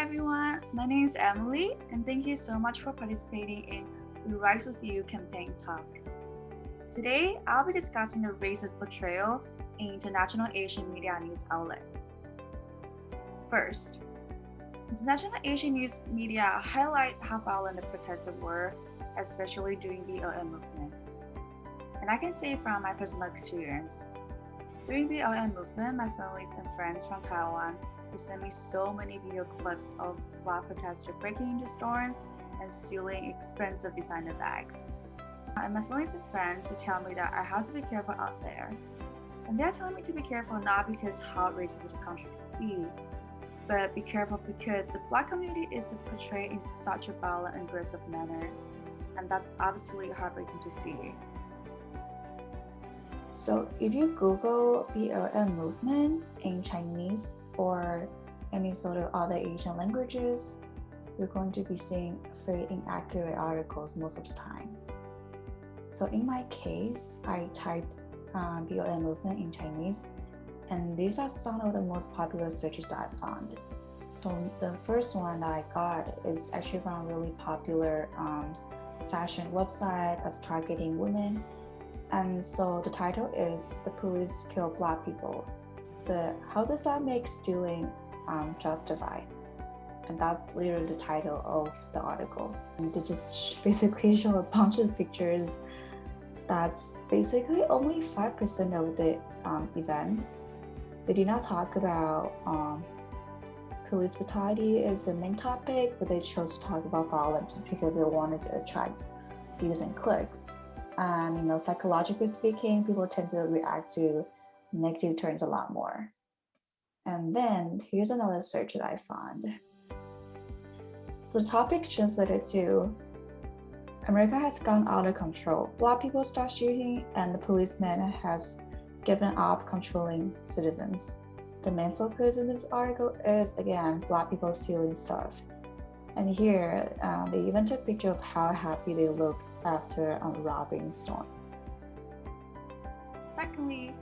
everyone, my name is Emily, and thank you so much for participating in We Rise With You campaign talk. Today, I'll be discussing the racist portrayal in international Asian media news outlet. First, international Asian news media highlight how violent the protests were, especially during the BLM movement. And I can say from my personal experience, during the BLM movement, my families and friends from Taiwan they sent me so many video clips of Black protesters breaking into stores and stealing expensive designer bags. And my families and friends would tell me that I have to be careful out there. And they're telling me to be careful not because how racist the country could be, but be careful because the Black community is portrayed in such a violent and aggressive manner. And that's absolutely heartbreaking to see. So if you Google BLM movement in Chinese or any sort of other Asian languages, you're going to be seeing very inaccurate articles most of the time. So in my case, I typed BLM movement in Chinese, and these are some of the most popular searches that I found. So the first one that I got is actually from a really popular fashion website that's targeting women. And so the title is "The Police Kill Black People," but how does that make stealing justified? And that's literally the title of the article. And they just basically show a bunch of pictures that's basically only 5% of the event. They did not talk about police brutality as the main topic, but they chose to talk about violence just because they wanted to attract views and clicks. And psychologically speaking, people tend to react to negative terms a lot more. And then here's another search that I found. So the topic translated to America has gone out of control. Black people start shooting and the policeman has given up controlling citizens. The main focus in this article is, again, Black people stealing stuff. And here, they even took a picture of how happy they look after robbing store. Secondly,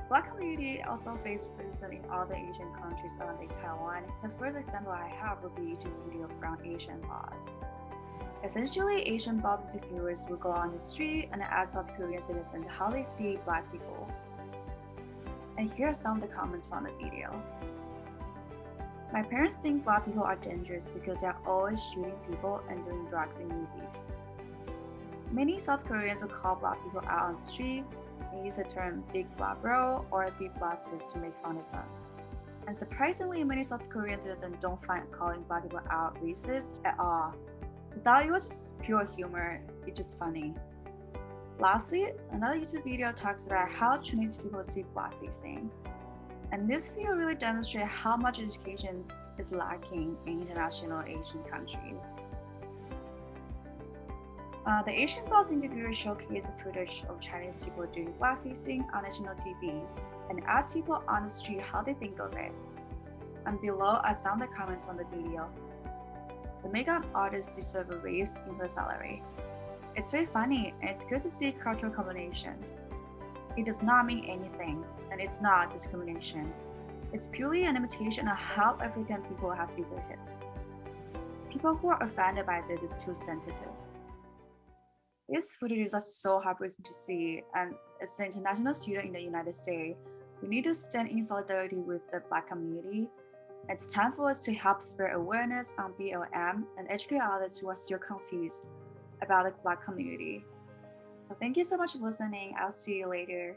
Black community also face criticism in other Asian countries other than Taiwan. The first example I have would be the video from Asian boss. Essentially, Asian boss interviewers will go on the street and ask South Korean citizens how they see Black people. And here are some of the comments from the video. My parents think Black people are dangerous because they are always shooting people and doing drugs in movies. Many South Koreans will call Black people out on the street and use the term big Black bro or big Black sis to make fun of them. And surprisingly, many South Korean citizens don't find calling Black people out racist at all. They thought it was just pure humor, it's just funny. Lastly, another YouTube video talks about how Chinese people see blackfacing. And this video really demonstrates how much education is lacking in international Asian countries. The Asian Boss interviewer showcased footage of Chinese people doing blackfacing on national TV and asked people on the street how they think of it. And below are some of the comments on the video. The makeup artist deserves a raise in her salary. It's very funny and it's good to see cultural combination. It does not mean anything, and it's not discrimination. It's purely an imitation of how African people have bigger hips. People who are offended by this is too sensitive. These footages are so heartbreaking to see, and as an international student in the United States, we need to stand in solidarity with the Black community. It's time for us to help spread awareness on BLM and educate others who are still confused about the Black community. So thank you so much for listening. I'll see you later.